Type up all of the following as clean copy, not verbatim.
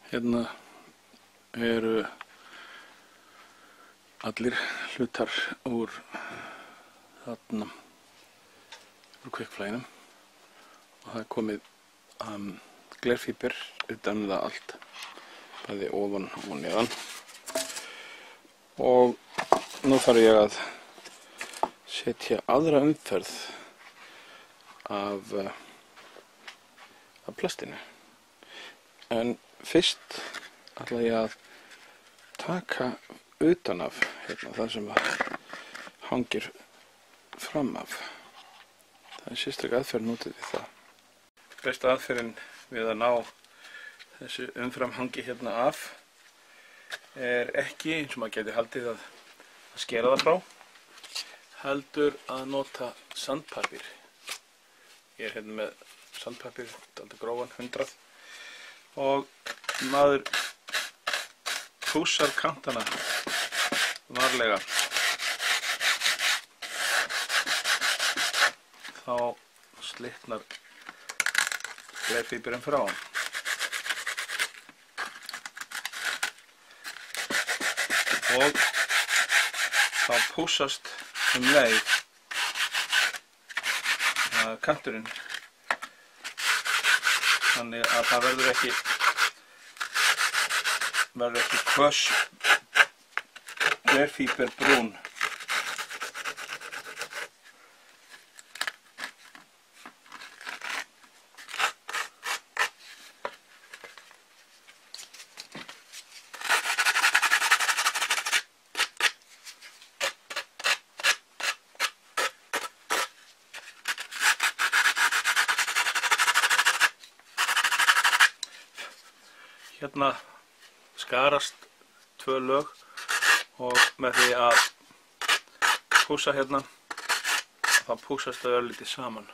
Hérna eru allir hlutar úr kvikflæðinum og það er komið glerfíber utan það allt, bæði ofan og neðan. Og nú þarf ég að setja aðra umferð af plastinu. En fyrst ætla ég að taka utan af það sem hangir fram af. Það er sérstaklega aðferð notið við það. Besta aðferðin við að ná þessu umframhangi hérna af er ekki, eins og maður geti haldið, að skera það frá, heldur að nota sandpapír. Ég er hérna með sandpapír, dálítið grófan, 100. Og maður pússar kantana varlega. Þá slitnar glerfíberinn frá. Og þá pússast leið kanturinn. Þannig að það verður ekki hvöss glerfíberbrún. Hérna skarast 2 lög og með því að pússa hérna þá pússast þau örlítið saman.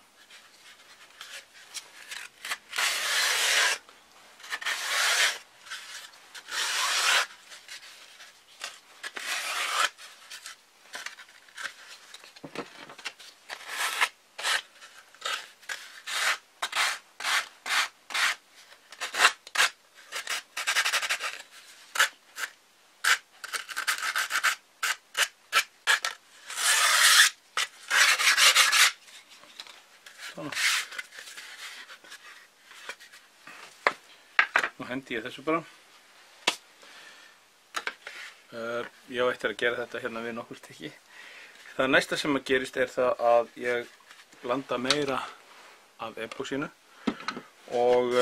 Nú hendi ég þessu bara. Ég á eftir að gera þetta hérna við nokkur stykki. Það næsta sem að gerist er það að ég blanda meira af epóxínu og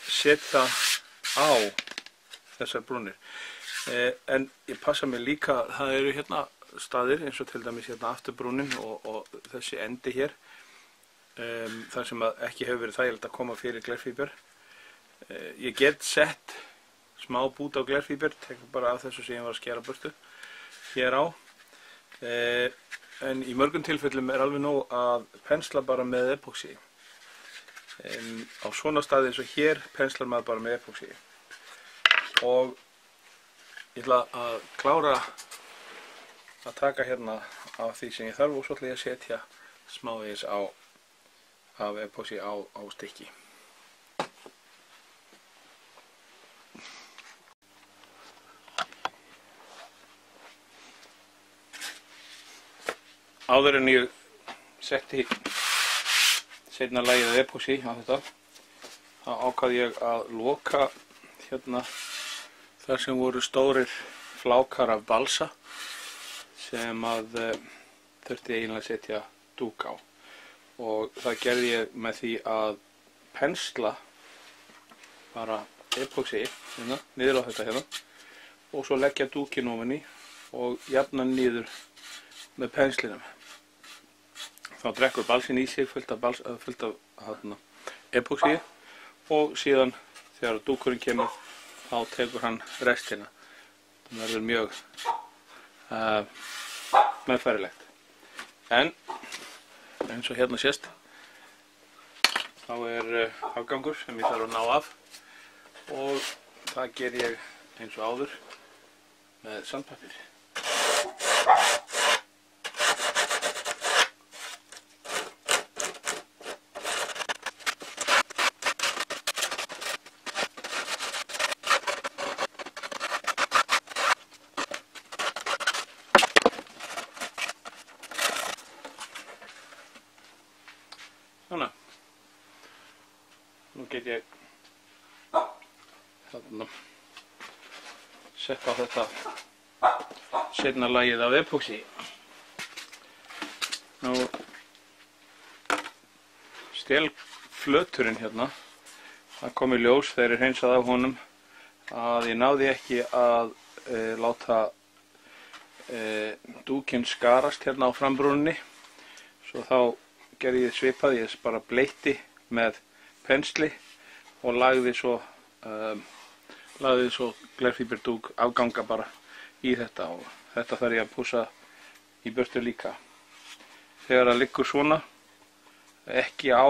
setja á þessar brúnir. En ég passa mig líka, það eru hérna staðir eins og til dæmis hérna afturbrúnin og þessi endi hér. Þar sem að ekki hefur verið þægilegt að koma fyrir glerfíber. Ég get sett smá bút á glerfíber, tekur bara af þessu sem ég var að skera burtu hér á. En í mörgum tilfellum er alveg nóg að pensla bara með epóxí. Á svona staði eins og hér penslar maður bara með epóxí. Og ég ætla að klára að taka hérna af því sem ég þarf og svo ætla ég að setja smávegis af epóxí á stykki. Áður en ég setti seinna lagið epóxí á þetta, þá ákvað ég að loka hérna þar sem voru stórir flákar af balsa sem að þurfti eiginlega að setja dúk á. Og það gerði ég með því að pensla bara epóxí hérna, niður á þetta hérna og svo leggja dúkinn ofan í og jafna niður með penslinum. Þá drekkur balsinn í sig fullt af epóxí og síðan þegar dúkurinn kemur þá tekur hann restina. Það verður mjög meðfærilegt. En eins og hérna sést þá er afgangur sem ég þarf að ná af og það ger ég eins og áður með sandpapir. Svona. Nú get ég þarna sett á þetta seinna lagið af epóxí. Nú stélflöturinn hérna, það kom í ljós þegar ég hreinsaði af honum að ég náði ekki að láta dúkinn skarast hérna á frambrúninni, svo þá gerði ég svipað, ég bara bleytti með pensli og lagði svo glerfíberdúk afganga bara í þetta, og þetta þarf ég að pússa í burtu líka. Þegar það liggur svona, ekki á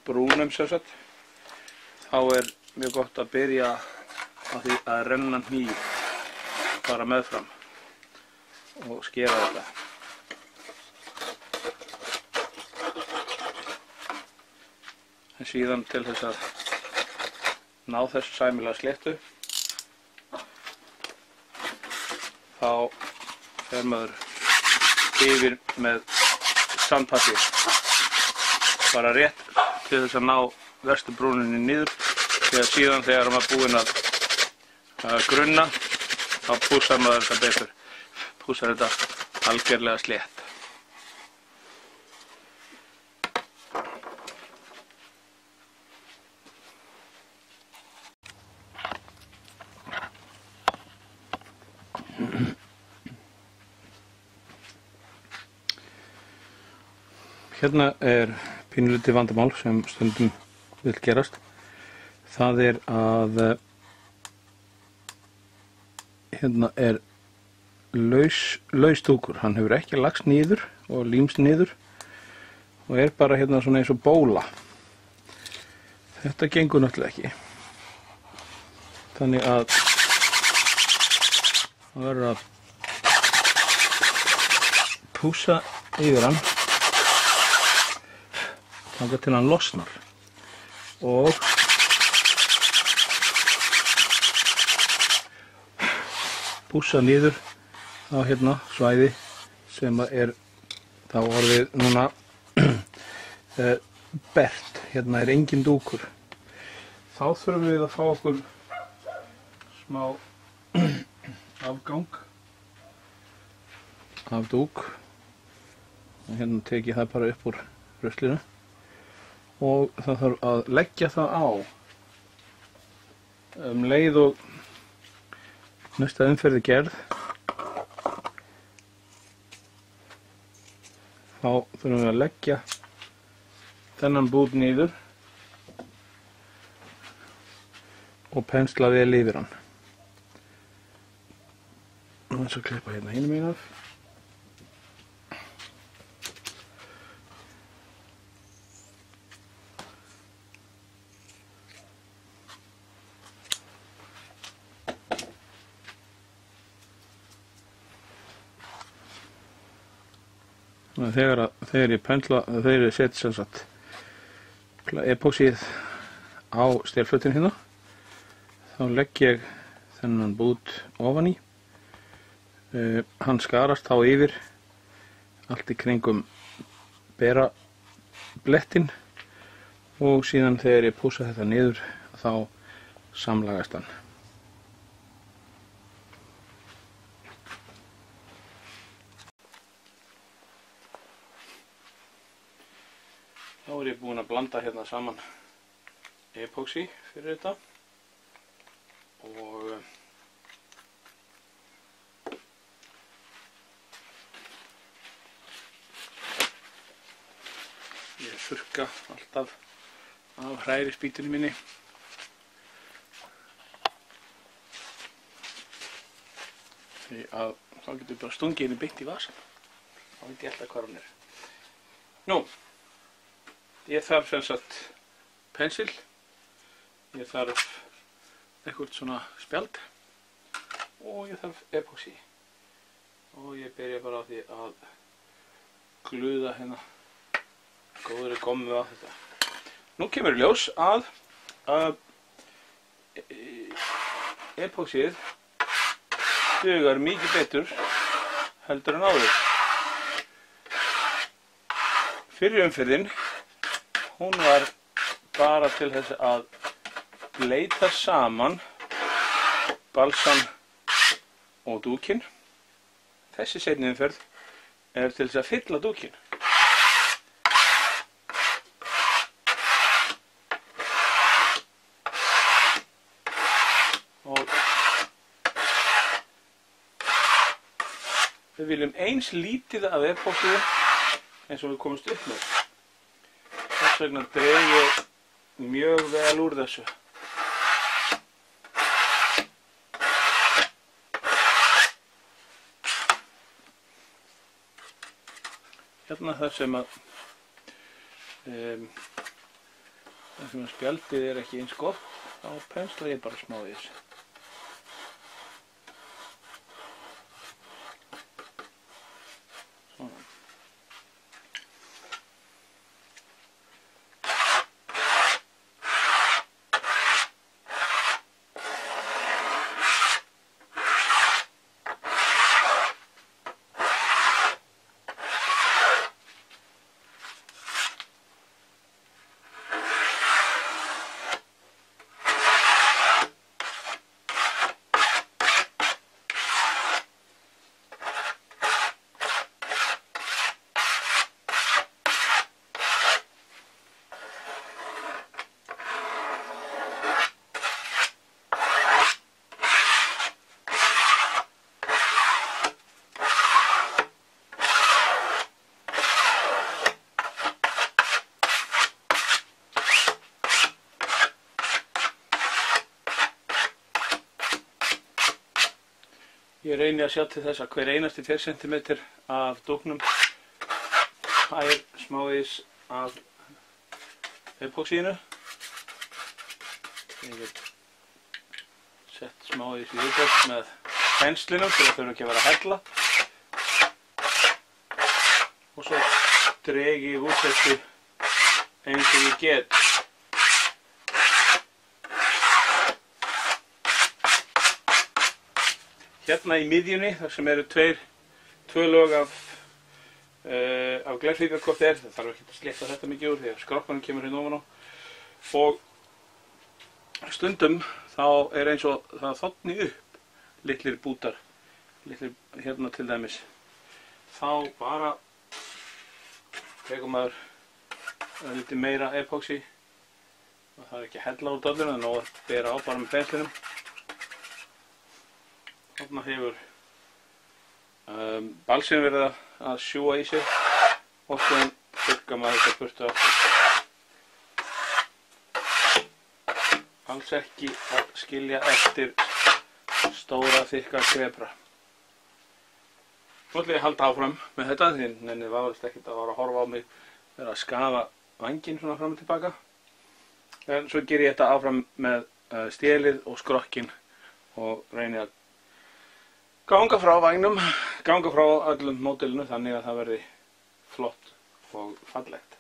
brúnum sem sagt, þá er mjög gott að byrja á því að renna hníf bara meðfram og skera þetta. En síðan til þess að ná þessu sæmilega sléttu, þá fer maður yfir með sandpapir, bara rétt til þess að ná verstu brúninni niður, þegar síðan þegar maður búinn að grunna, þá pússar maður þetta betur, pússar þetta algjörlega slétt. Hérna er pínulítið vandamál sem stundum vill gerast. Það er að hérna er laus dúkur. Hann hefur ekki lagst niður og límst niður og er bara hérna svona eins og bóla. Þetta gengur náttúrulega ekki. Þannig að það verður að pússa yfir hann þangað til hann losnar og pússa niður á hérna svæði sem er þá orðið núna bert. Hérna er engin dúkur. Þá þurfum við að fá okkur smá afgang af dúk. Hérna tek ég það bara upp úr ruslinu og það þarf að leggja það á leið og næsta umferð er gerð. Þá þurfum við að leggja þennan bút niður og pensla vel yfir hann. Og svo klippa hérna hinum megin af. Þegar ég set sem sagt epóxíð á stélflötinn hérna, þá legg ég þennan bút ofan í. Hann skarast þá yfir allt í kringum bera blettin og síðan þegar ég pússa þetta niður þá samlagast hann. Þá er ég búinn að blanda hérna saman epóxí fyrir þetta og ég þurrka alltaf af hrærispýtunni minni. Því að þá getur bara stungið henni beint í vasann. Þá veit ég alltaf hvað hún er. Nú, ég þarf sem sagt pensil, ég þarf eitthvað svona spjald og ég þarf epóxí og ég byrja bara á því að gluða hérna góðri gommu á þetta. Nú kemur í ljós að epóxíð dugar mikið betur heldur en áður. Fyrri umferðin, hún var bara til þess að bleyta saman balsan og dúkinn. Þessi seinni umferð er til þess að fylla dúkinn. Og við viljum eins lítið af epóxíi eins og við komumst upp með. Þess vegna dreg ég mjög vel úr þessu. Hérna þar sem að spjaldið er ekki eins gott, þá pensla ég bara smá í þessu. Svona. Ég reyni að sjá til þess að hver einasti 2 cm af dúknum fær smávegis af epóxíinu. Ég get sett smávegis í viðbót með penslinum til að þurfa ekki að vera að hella. Og svo dreg ég úr þessu eins og ég get. Hérna í miðjunni, þar sem eru tvö lög af glerfíkar hvort er, það þarf ekki að slétta þetta mikið úr því að skroppanum kemur hérna ofan á. Og stundum þá er eins og það þotni upp litlir bútar, litlir hérna til dæmis. Þá bara tekur maður lítið meira epóxí og það er ekki að hella úr dollinu, það er nóg að bera á bara með penslinum. Þarna hefur balsinn verið að sjúga í sig og svo þurrkar maður þetta burtu aftur. Alls ekki að skilja eftir stóra þykka krepra. Nú ætla ég að halda áfram með þetta því nennið vafalist ekkert að fara að horfa á mig vera að skafa vænginn svona fram og tilbaka. En svo ger ég þetta áfram með stélið og skrokkinn og reyni að ganga frá vagnum, ganga frá öllum módelinu þannig að það verði flott og fallegt.